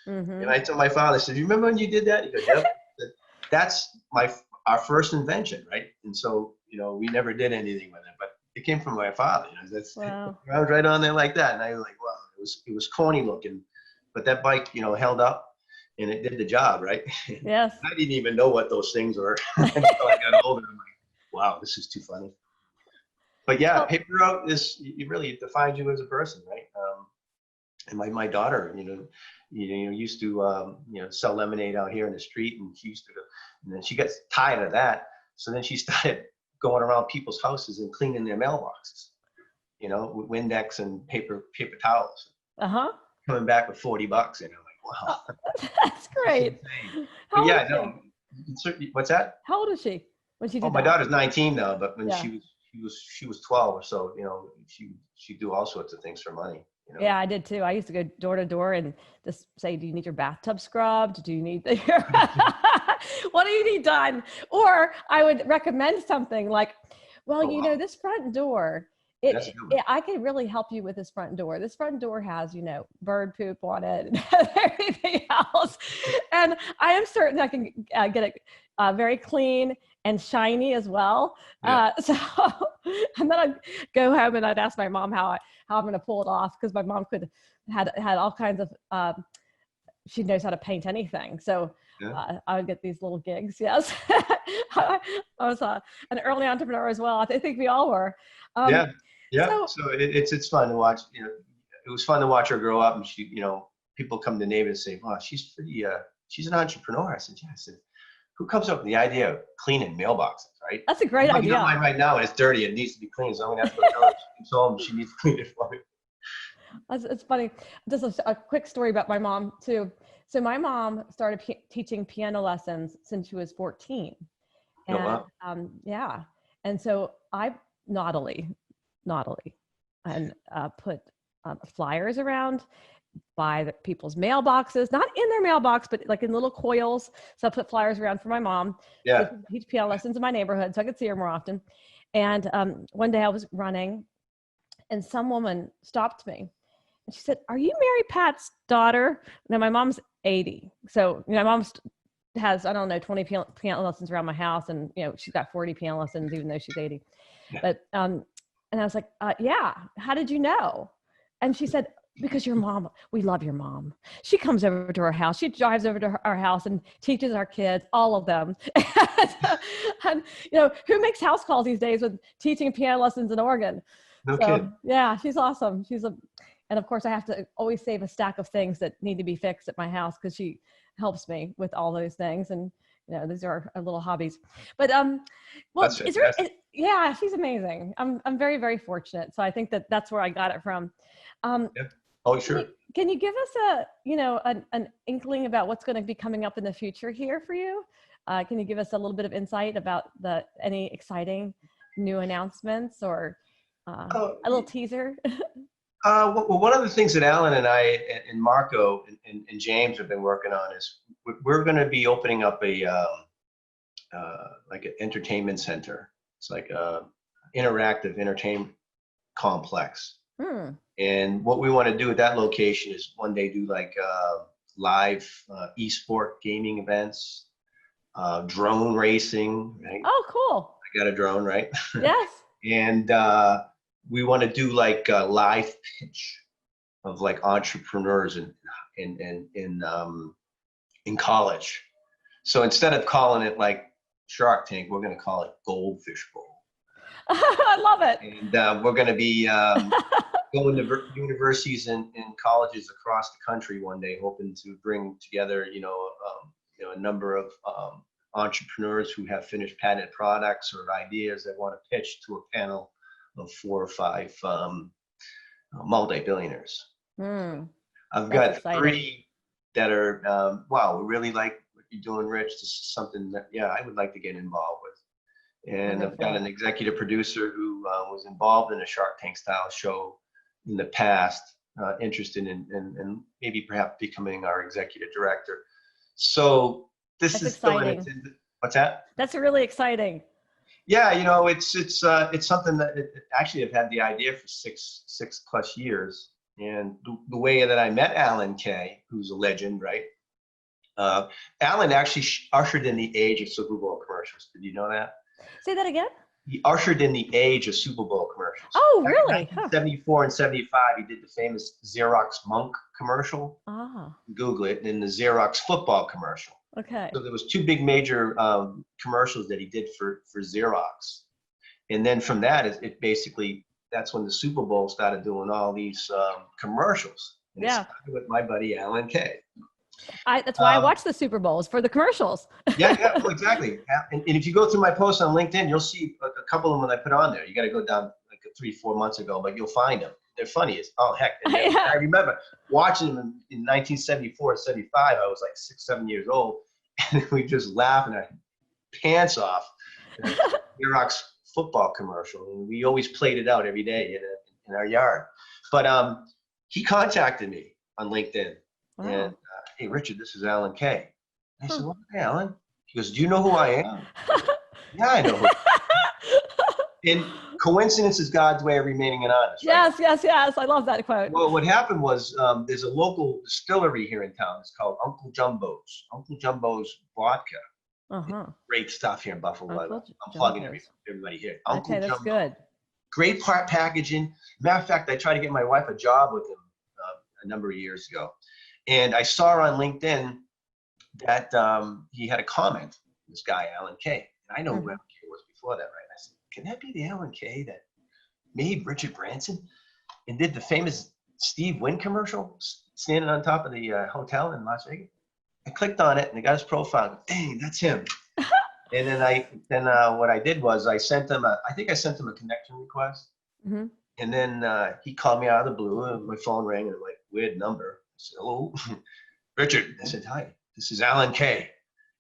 right? Mm-hmm. And I told my father, I said, you remember when you did that? He goes, yep. That's our first invention, right? And so, we never did anything with it, but it came from my father. Wow. I was right on there like that, and I was like, wow, it was corny looking, but that bike, held up, and it did the job, right? Yes. I didn't even know what those things were until I got older. I'm like, wow, this is too funny. But yeah, paper route it really defines you as a person, right? And my daughter, used to sell lemonade out here in the street, and and then she got tired of that, so then she started going around people's houses and cleaning their mailboxes. Windex and paper towels. Uh-huh. Coming back with $40, and I'm like, wow. Oh, that's great. But How yeah, old no, what's that? How old is she when she did Oh, my that? daughter's 19 now, but when Yeah. she was 12 or so, she'd do all sorts of things for money. Yeah, I did too. I used to go door to door and just say, do you need your bathtub scrubbed? Do you need what do you need done? Or I would recommend something like, well, Oh, wow. this front door, That's a good one. I can really help you with this front door. This front door has, bird poop on it and everything else. And I am certain I can get it very clean and shiny as well. Yeah. And then I'd go home and I'd ask my mom how I'm going to pull it off, because my mom had all kinds of, she knows how to paint anything. So Yeah. I would get these little gigs. Yes. I was an early entrepreneur as well. I think we all were. Yeah. So it's fun to watch. It was fun to watch her grow up, and she, people come to neighbors and say, "Wow, she's pretty. She's an entrepreneur." I said, "Yeah." I said, "Who comes up with the idea of cleaning mailboxes, right?" That's a great idea. Mine right now, and it's dirty. It needs to be cleaned. So I'm gonna have to go tell her she comes home. She needs to clean it for me. It's funny. Just a quick story about my mom too. So my mom started teaching piano lessons since she was 14. And, wow. Yeah. And so I naughtily, and put flyers around by people's mailboxes, not in their mailbox, but like in little coils. So I put flyers around for my mom. Yeah. To teach piano lessons in my neighborhood so I could see her more often. And one day I was running and some woman stopped me. And she said, "Are you Mary Pat's daughter?" Now my mom's 80. So, my mom has, 20 piano lessons around my house. And, she's got 40 piano lessons, even though she's 80. Yeah. But, and I was like, yeah, how did you know? And she said, "Because your mom, we love your mom. She comes over to our house. She drives over to our house and teaches our kids, all of them." And, who makes house calls these days with teaching piano lessons in Oregon? No kidding. Yeah, she's awesome. And of course I have to always save a stack of things that need to be fixed at my house, because she helps me with all those things. And, these are our little hobbies. But, well, yeah, she's amazing. I'm very, very fortunate. So I think that's where I got it from. Yeah. Oh, sure. Can you give us an inkling about what's going to be coming up in the future here for you? Can you give us a little bit of insight about any exciting new announcements or a little teaser? Well, one of the things that Alan and I and Marco and James have been working on is we're going to be opening up like an entertainment center. It's like a interactive entertainment complex. And what we want to do at that location is one day do like live esport gaming events, drone racing. Right? Oh, cool. I got a drone, right? Yes. And we want to do like a live pitch of like entrepreneurs in college. So instead of calling it like Shark Tank, we're going to call it Goldfish Bowl. I love it. And we're going to be going to universities and colleges across the country one day, hoping to bring together, a number of entrepreneurs who have finished patented products or ideas that want to pitch to a panel of 4 or 5 multi-billionaires. I've got exciting. 3 that are, wow, we really like what you're doing, Rich. This is something that, I would like to get involved with. And I've got an executive producer who was involved in a Shark Tank style show in the past, interested in maybe perhaps becoming our executive director. So this That's is exciting. still what's that? That's really exciting. Yeah, it's something that actually I've had the idea for 6+ years. And the way that I met Alan Kay, who's a legend, right? Alan actually ushered in the age of Super Bowl commercials. Did you know that? Say that again. He ushered in the age of Super Bowl commercials. Oh, really? Back in 74 and 75, he did the famous Xerox Monk commercial. Google it, and the Xerox football commercial. Okay. So there was 2 big major commercials that he did for Xerox. And then from that, it basically, that's when the Super Bowl started doing all these commercials. And it started with my buddy Alan Kay. That's why I watch the Super Bowls, for the commercials. Yeah, well, exactly. And if you go through my posts on LinkedIn, you'll see a couple of them that I put on there. You got to go down like 3-4 months ago, but you'll find them. They're funny as oh heck. And Yeah. I remember watching them in 1974, 75. I was like 6-7 years old, and we just laughing our pants off. Xerox football commercial, and we always played it out every day in our yard. But he contacted me on LinkedIn, and hey, Richard, this is Alan Kay. I said, well, hey, Alan. He goes, do you know who I am? Yeah, I know who. And coincidence is God's way of remaining an honest. Right? Yes. I love that quote. Well, what happened was there's a local distillery here in town. It's called Uncle Jumbo's. Uncle Jumbo's vodka. Great stuff here in Buffalo. I'm plugging everybody here. Uncle okay, that's Jumbo. good. Great packaging. Matter of fact, I tried to get my wife a job with him a number of years ago. And I saw on LinkedIn that he had a comment, this guy, Alan Kay. And I know who Alan Kay was before that, right? I said, can that be the Alan Kay that made Richard Branson and did the famous Steve Wynn commercial standing on top of the hotel in Las Vegas? I clicked on it and I got his profile. Dang, that's him. And then what I did was I sent him I think I sent him a connection request. And then he called me out of the blue and my phone rang and I'm like, weird number. I said, hello, Richard. I said, hi, this is Alan Kay.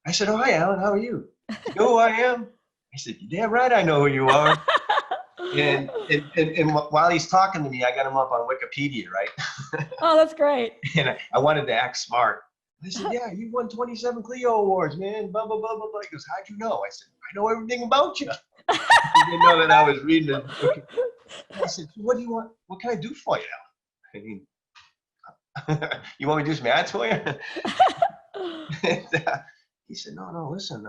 I said, oh, hi, Alan, how are you? You know who I am? I said, you're damn right I know who you are. and while he's talking to me, I got him up on Wikipedia, right? Oh, that's great. And I wanted to act smart. I said, yeah, you won 27 Clio Awards, man, blah, blah, blah, blah, blah. He goes, how'd you know? I said, I know everything about you. He didn't know that I was reading it. Okay. I said, what do you want? What can I do for you, Alan? I mean, you want me to do some ads for you? And, he said, no, listen,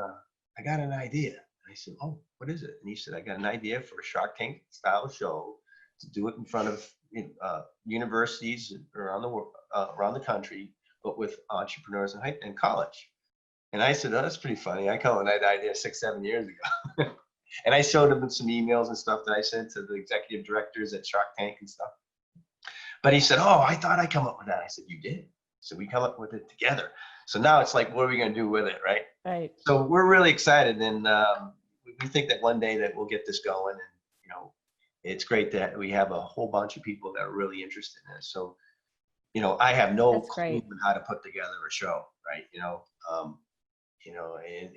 I got an idea. I said, oh, what is it? And he said, I got an idea for a Shark Tank style show to do it in front of universities around the world, around the country, but with entrepreneurs in college. And I said, oh, that's pretty funny. I come up with that idea 6-7 years ago. And I showed him some emails and stuff that I sent to the executive directors at Shark Tank and stuff. But he said, oh, I thought I come up with that. I said, you did? So we come up with it together. So now it's like, what are we going to do with it, right? Right. So we're really excited, and we think that one day that we'll get this going. And it's great that we have a whole bunch of people that are really interested in this. So, I have no clue on how to put together a show, right?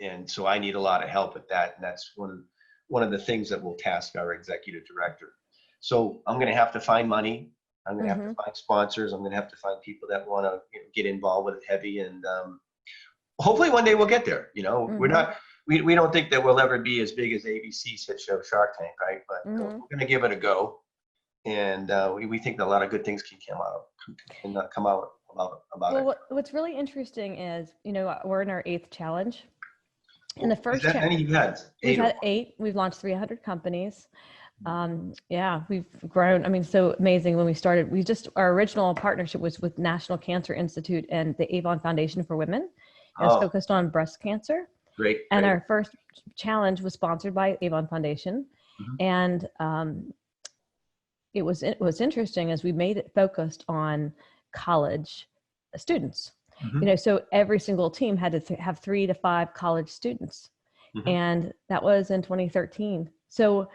And so I need a lot of help with that, and that's one of the things that we'll task our executive director. So I'm going to have to find money. I'm going to have to find sponsors. I'm going to have to find people that want to get involved with it heavy. And hopefully one day we'll get there. We don't think that we'll ever be as big as ABC's hit show Shark Tank, right? But we're going to give it a go. And we think that a lot of good things can come out about it. What's really interesting is, we're in our 8th challenge. In the first challenge, we've had 8. We've launched 300 companies. We've grown. I mean, so amazing. When we started, our original partnership was with National Cancer Institute and the Avon Foundation for Women. It was focused on breast cancer. Great. And our first challenge was sponsored by Avon Foundation. And it was interesting as we made it focused on college students. So every single team had to have 3 to 5 college students. And that was in 2013. So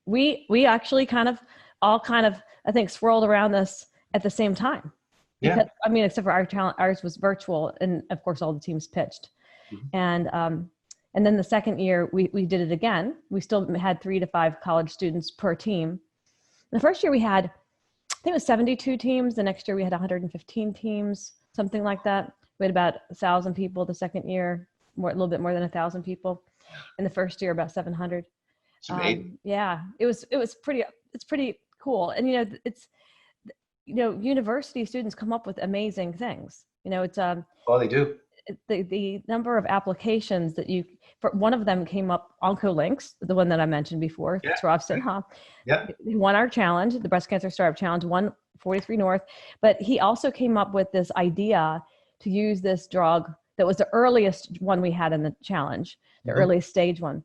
we actually I think swirled around this at the same time. Because, except for our challenge, ours was virtual, and of course all the teams pitched. And then the second year we did it again. We still had 3 to 5 college students per team. The first year we had, I think it was 72 teams. The next year we had 115 teams, something like that. We had about 1,000 people. The second year, a little bit more than 1,000 people. In the first year, about 700. It's pretty cool. And university students come up with amazing things. They do. The number of applications that one of them came up, OncoLinks, the one that I mentioned before, Saurav Sinha. He won our challenge, the Breast Cancer Startup Challenge, won 43 North. But he also came up with this idea to use this drug that was the earliest one we had in the challenge, the earliest stage one,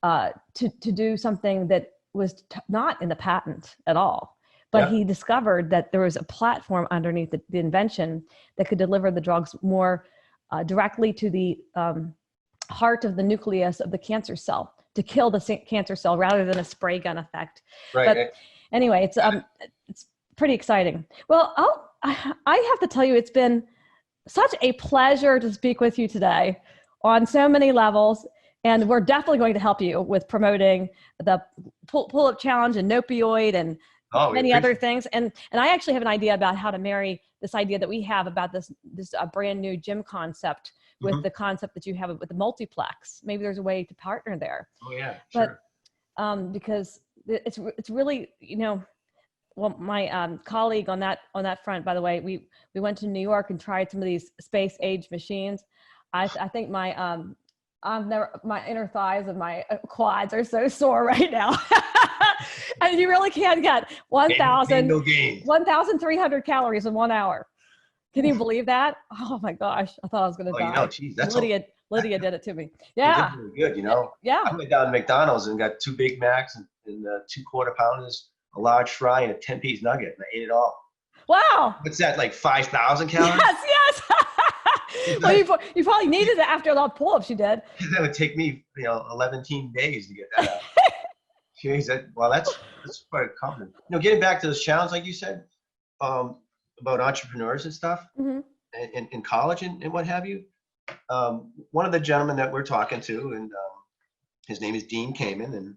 to do something that was not in the patent at all. But he discovered that there was a platform underneath the invention that could deliver the drugs more directly to the heart of the nucleus of the cancer cell. to kill the cancer cell rather than a spray gun effect. Right. But anyway, it's pretty exciting. Well, I have to tell you, it's been such a pleasure to speak with you today on so many levels. And we're definitely going to help you with promoting the pull-up challenge and opioid and many other things. And I actually have an idea about how to marry this idea that we have about this brand new gym concept with the concept that you have with the multiplex. Maybe there's a way to partner there. Oh yeah, sure. But because it's really, well, my colleague on that front, by the way, we went to New York and tried some of these space age machines. I think my inner thighs and my quads are so sore right now. And you really can get 1,300 calories in 1 hour. Can you believe that? Oh my gosh. I thought I was going to die. Geez, that's Lydia did it to me. Yeah. Really good, Yeah. I went down to McDonald's and got 2 Big Macs and 2 quarter pounders, a large fry, and a 10-piece nugget, and I ate it all. Wow. What's that, like 5,000 calories? Yes. Well, you probably needed it after a lot of pull-ups you did. That would take me, 11 days to get that out. Jeez, that's quite a compliment. Getting back to this challenge, like you said, about entrepreneurs and stuff, in college and what have you. One of the gentlemen that we're talking to, and his name is Dean Kamen, and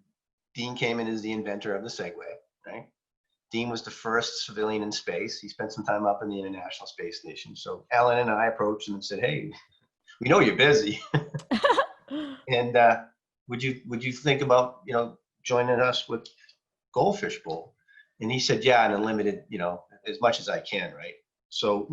Dean Kamen is the inventor of the Segway, right? Dean was the first civilian in space. He spent some time up in the International Space Station. So Alan and I approached him and said, "Hey, we know you're busy, and would you think about joining us with Goldfish Bowl?" And he said, "Yeah, in a limited, as much as I can, right?" So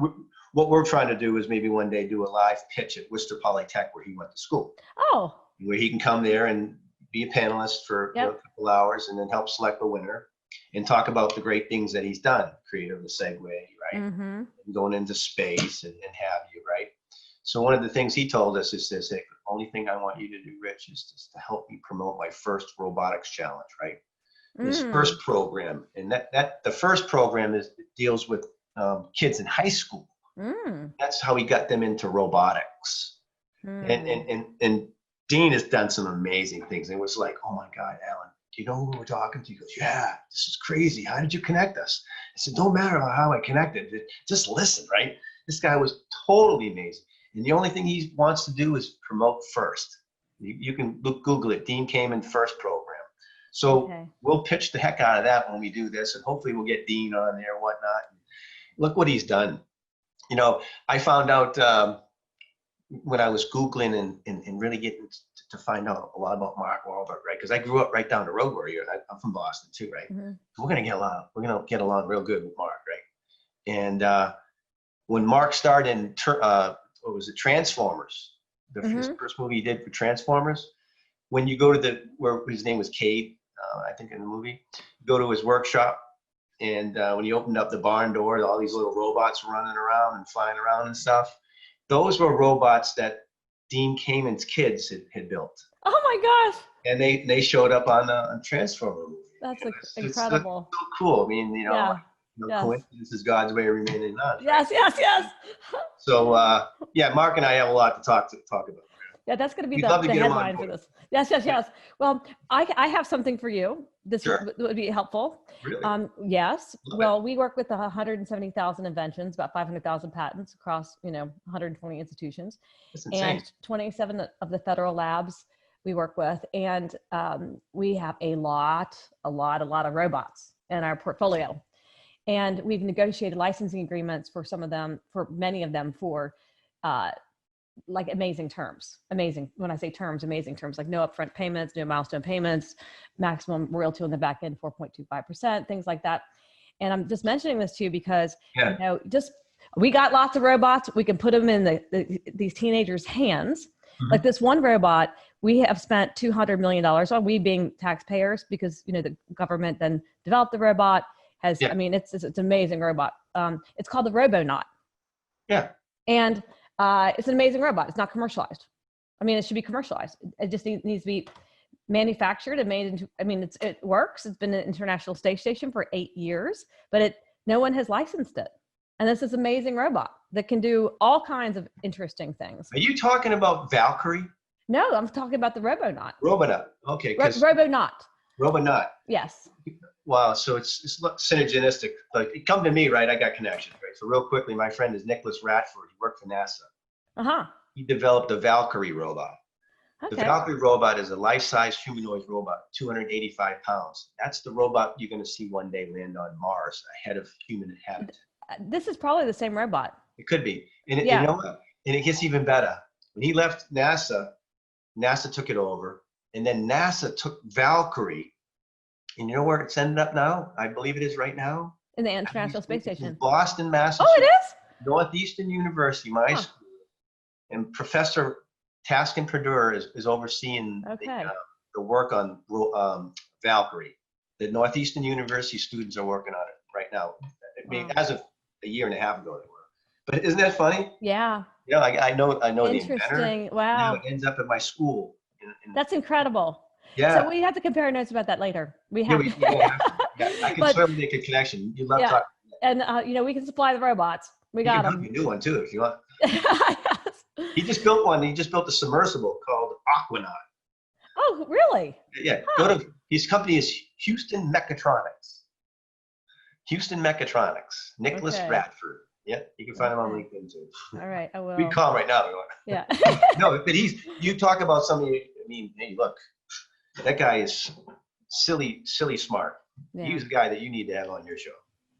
what we're trying to do is maybe one day do a live pitch at Worcester Polytech, where he went to school. Oh. Where he can come there and be a panelist for a couple hours, and then help select the winner and talk about the great things that he's done, creative the Segway, right? And going into space and have you, right? So one of the things he told us is this: "Hey, the only thing I want you to do, Rich, is just to help me promote my first robotics challenge, right? This first program." And that the first program deals with kids in high school. That's how he got them into robotics. And Dean has done some amazing things. And it was like, "Oh my God, Alan, do you know who we're talking to?" He goes, "Yeah, this is crazy. How did you connect us?" I said, "Don't matter how I connected. Just listen, right?" This guy was totally amazing. And the only thing he wants to do is promote first. You can Google it, Dean Kamen first program. So we'll pitch the heck out of that when we do this, and hopefully we'll get Dean on there and whatnot. Look what he's done. I found out when I was Googling and really getting to find out a lot about Mark Wahlberg, right? Because I grew up right down the road where you're. I'm from Boston too, right? So we're gonna get along real good with Mark, right? And when Mark started in what was it, Transformers, his first movie he did for Transformers, when you go to where his name was Cade, I think in the movie, you go to his workshop, and when he opened up the barn door, all these little robots running around and flying around and stuff, those were robots that Dean Kamen's kids had built. Oh my gosh. And they showed up on Transformer movie. That's incredible. It's so cool. I mean, coincidence is God's way of remaining none. Yes. So Mark and I have a lot to talk about. Yeah, that's going to be the headline for this. Yes. Well, I have something for you. This would be helpful. Really? Yes. Well, we work with 170,000 inventions, about 500,000 patents across 120 institutions, and 27 of the federal labs we work with, and we have a lot of robots in our portfolio, and we've negotiated licensing agreements for many of them for like amazing terms. Amazing. When I say terms, amazing terms, like no upfront payments, no milestone payments, maximum royalty on the back end, 4.25%, things like that. And I'm just mentioning this to you because, we got lots of robots. We can put them in these teenagers' hands. Like this one robot, we have spent $200 million on, we being taxpayers, because, the government then developed the robot. It's an amazing robot. It's called the Robonaut. Yeah. And it's an amazing robot. It's not commercialized. It should be commercialized. It just needs to be manufactured and made into, it works. It's been an international space station for 8 years, but no one has licensed it. And this is an amazing robot that can do all kinds of interesting things. Are you talking about Valkyrie? No, I'm talking about the Robonaut. Robonaut. Okay. Robonaut. Robonaut. Yes. Wow. So it's synergistic. Like, come to me, right? I got connections, right? So real quickly, my friend is Nicholas Radford. He worked for NASA. Uh-huh. He developed the Valkyrie robot. The Okay. Valkyrie robot is a life-size humanoid robot, 285 pounds. That's the robot you're going to see one day land on Mars, ahead of human habitat. This is probably the same robot. It could be. And Yeah. you know what? And it gets even better. When he left NASA, NASA took it over. And then NASA took Valkyrie. And you know where it's ended up now? I believe it is right now. In the International Space Station. Boston, Massachusetts. Oh, it is? Northeastern University, my school. And Professor Taskin Perdure is overseeing the work on Valkyrie. The Northeastern University students are working on it right now. I mean, as of a year and a half ago they were. But isn't that funny? Yeah. You know, I know the inventor. Interesting. Wow. Now it ends up at my school. That's incredible. Yeah. So we have to compare notes about that later. We Yeah, have. I can certainly make a connection. You love talking. And you know, we can supply the robots. We got them. You can do one too if you want. Yes. He just built one. He just built a submersible called Aquanaut. Oh, really? Yeah. Go to his company is Houston Mechatronics. Houston Mechatronics. Nicholas Radford. Yeah, you can find him on LinkedIn too. All right, I will. We call him right now. Yeah. No, but you talk about somebody. I mean, hey, look, that guy is silly smart. Yeah. He's the guy that you need to have on your show.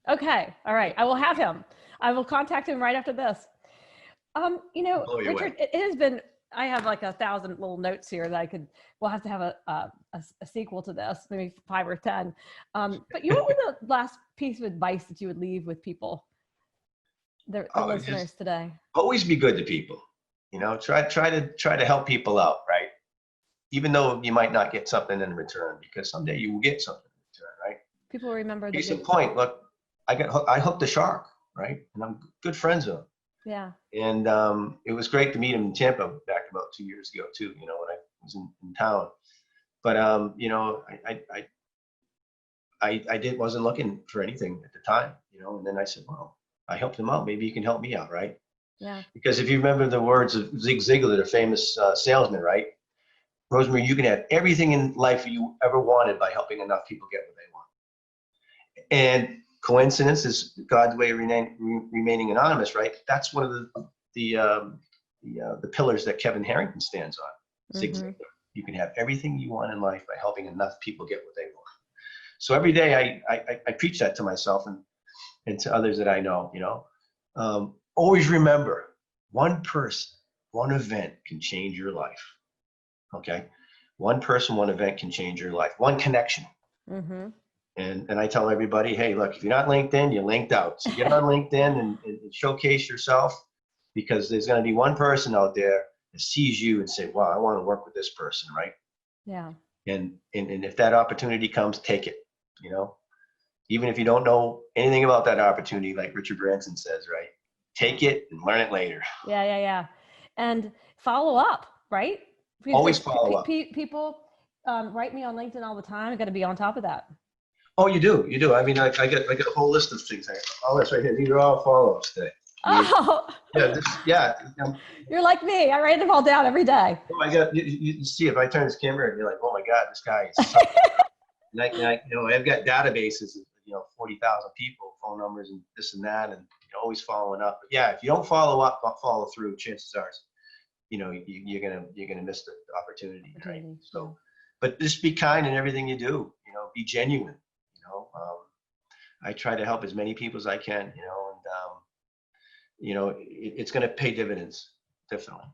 Okay. All right. I will have him. I will contact him right after this. You know, Richard, it has been, I have like 1,000 little notes here that we'll have to have a sequel to this, maybe 5 or 10. But what was the last piece of advice that you would leave with people, the listeners today? Always be good to people. You know, try to help people out, right? Even though you might not get something in return, because someday you will get something in return, right? People remember. Case in point, look, I hooked a shark, right? And I'm good friends with him. Yeah. And it was great to meet him in Tampa back about 2 years ago too, you know, when I was in town. But you know, I wasn't looking for anything at the time, you know, and then I said, well, I helped him out. Maybe you can help me out, right? Yeah. Because if you remember the words of Zig Ziglar, the famous salesman, right? Rosemary, you can have everything in life you ever wanted by helping enough people get what they want. And coincidence is God's way of remaining anonymous, right? That's one of the pillars that Kevin Harrington stands on. Zig Ziglar. You can have everything you want in life by helping enough people get what they want. So every day I preach that to myself and to others that I know, you know. Always remember, one person, one event can change your life. Okay? One person, one event can change your life. One connection. And I tell everybody, hey, look, if you're not LinkedIn, you're linked out. So get on LinkedIn and showcase yourself, because there's going to be one person out there that sees you and say, wow, I want to work with this person, right? Yeah. And if that opportunity comes, take it, you know? Even if you don't know anything about that opportunity, like Richard Branson says, right? Take it and learn it later. Yeah. And follow up, right? Always follow up. People write me on LinkedIn all the time. I got to be on top of that. Oh, you do. I mean, I got a whole list of things. All this right here. These are all follow-ups today. Oh. Yeah. You're like me. I write them all down every day. Oh, I got. You see, if I turn this camera, you're like, oh my God, this guy is. I've got databases of 40,000 people, phone numbers, and this and that, and always following up. But yeah, if you don't follow up, follow through, chances are, you're gonna miss the opportunity, right? So, but just be kind in everything you do. Be genuine. I try to help as many people as I can. It's going to pay dividends. Definitely.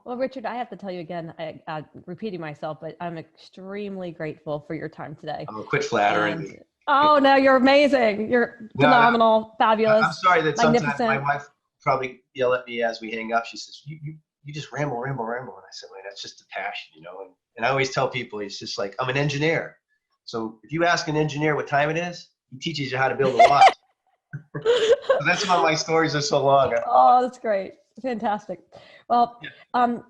Well, Richard, I have to tell you again, I'm repeating myself, but I'm extremely grateful for your time today. Oh, quit flattering me. Oh, no, you're amazing. You're phenomenal, fabulous. I'm sorry that sometimes my wife probably yell at me as we hang up. She says, you just ramble. And I said, well, that's just a passion, And I always tell people, it's just like, I'm an engineer. So if you ask an engineer what time it is, he teaches you how to build a watch. So that's why my stories are so long. Oh, that's great. Fantastic. Well, I'm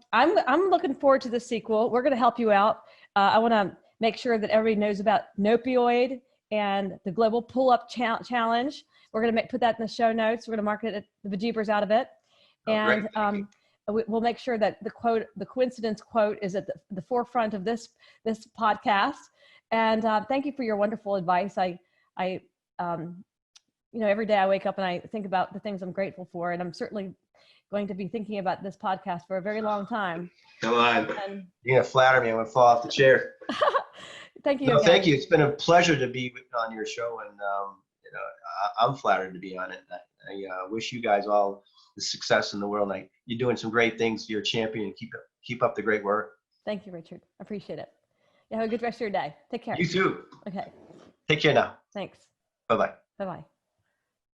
looking forward to the sequel. We're going to help you out. I want to make sure that everybody knows about Nopioid and the Global Pull-Up Challenge. We're going to put that in the show notes. We're going to market the bejeebers out of it. And we'll make sure that the coincidence quote is at the forefront of this podcast. And thank you for your wonderful advice. Every day I wake up and I think about the things I'm grateful for, and I'm certainly going to be thinking about this podcast for a very long time. Come on. You're going to flatter me. I'm going to fall off the chair. Thank you. No, thank you. It's been a pleasure to be on your show, and I'm flattered to be on it. I wish you guys all the success in the world. You're doing some great things. You're a champion. Keep up the great work. Thank you, Richard. I appreciate it. You have a good rest of your day. Take care. You too. Okay. Take care now. Thanks. Bye-bye. Bye-bye.